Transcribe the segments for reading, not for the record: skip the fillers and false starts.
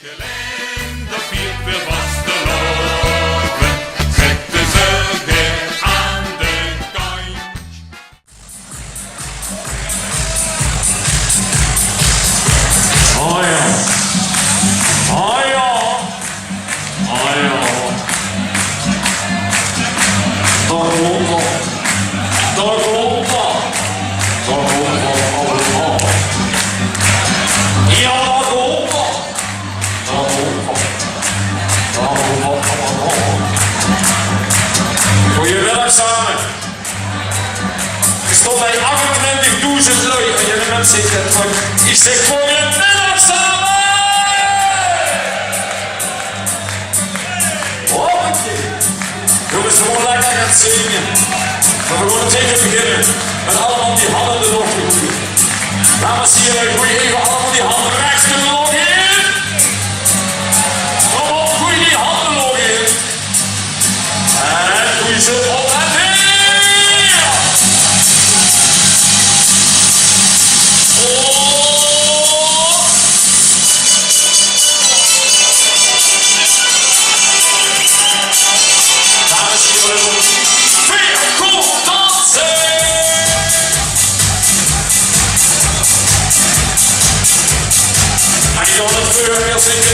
Geländer viert weer vasteloven, zetten ze weer aan de kant. Oh ja, oh ja, oh ja. Daar komt dat, daar komt dat, daar komt dat allemaal. Ja, daar komt dat, daar komt dat, daar komt dat allemaal. Goedemiddag samen. Ik stond bij 28.000 lui en jullie mensen zitten terug. Ik zeg goedemiddag samen! Hoppakee! Jongens, we moeten lekker gaan zingen. Maar we gaan tegen beginnen met allemaal die handen de lucht in. Dames en heren, goeie even allemaal die handen rechts de lucht in. Kom op, goeie die handen nog in. En doe je ze op en neer. Als ik er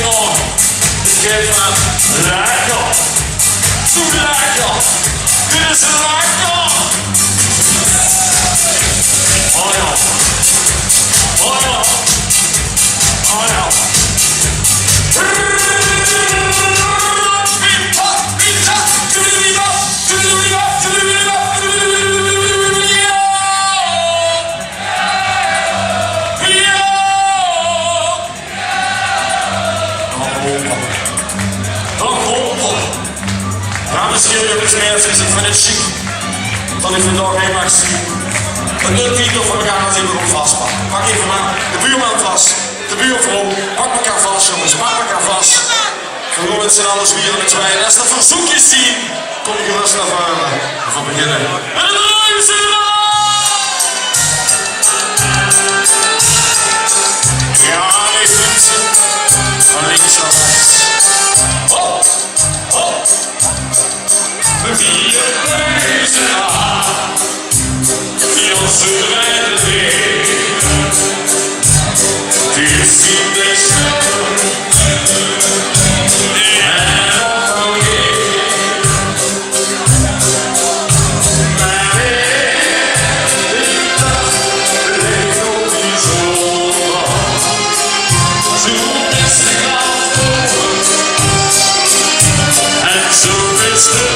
nog geef me lekker, zo lekker, dit is lekker. Oh ja, oh ja, oh ja. Misschien jongens mensen is het van het chic dat ik vandaag heen mag zien. Dat wil ik niet van elkaar als ik erop vastpak. Pak even maar de buurman vast, de buurvrouw, pak elkaar vast jongens, pak elkaar vast. We gaan met z'n allen zwieren met zwijnen. Als er verzoekjes zien, kom ik gerust naar voren. We gaan beginnen. En dan draaien ze ja, deze mensen. Van links naar rechts. Hop, hop. We vieren deze aan, die ons verwijden weer. Dit is niet de stem, en nog een keer. Maar de dag leeft op die zondag, zo is de nacht over, en zo is de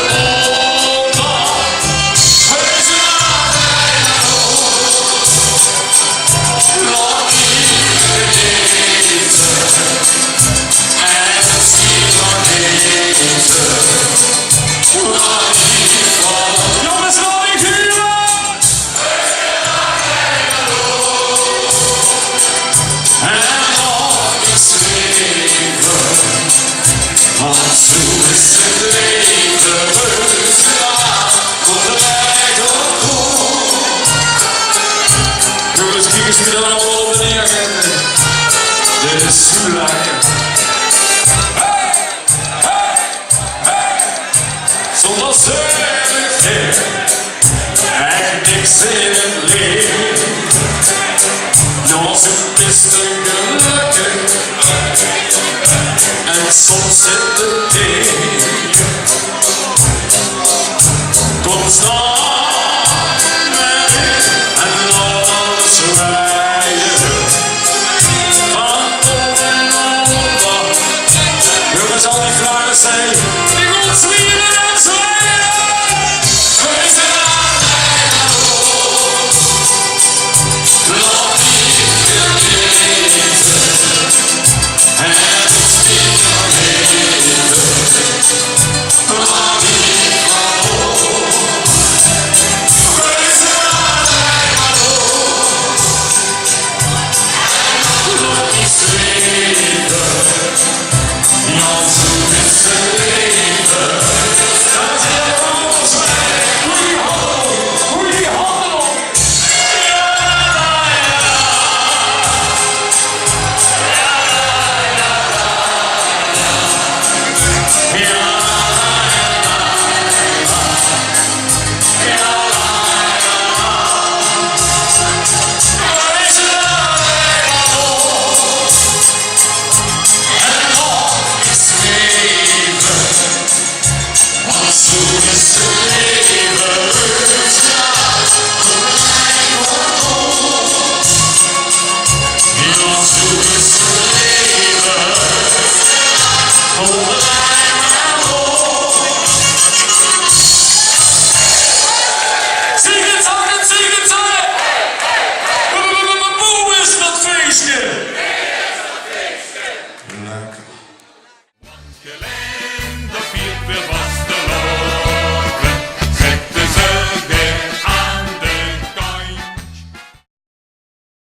is er allemaal op de neerzetten. Dit is zo lekker. Hey, hey, hey. Zonder zekerheid. Echt niks in het leven. Nog een beste gelukkig. En soms zit het tegen. Constant. Say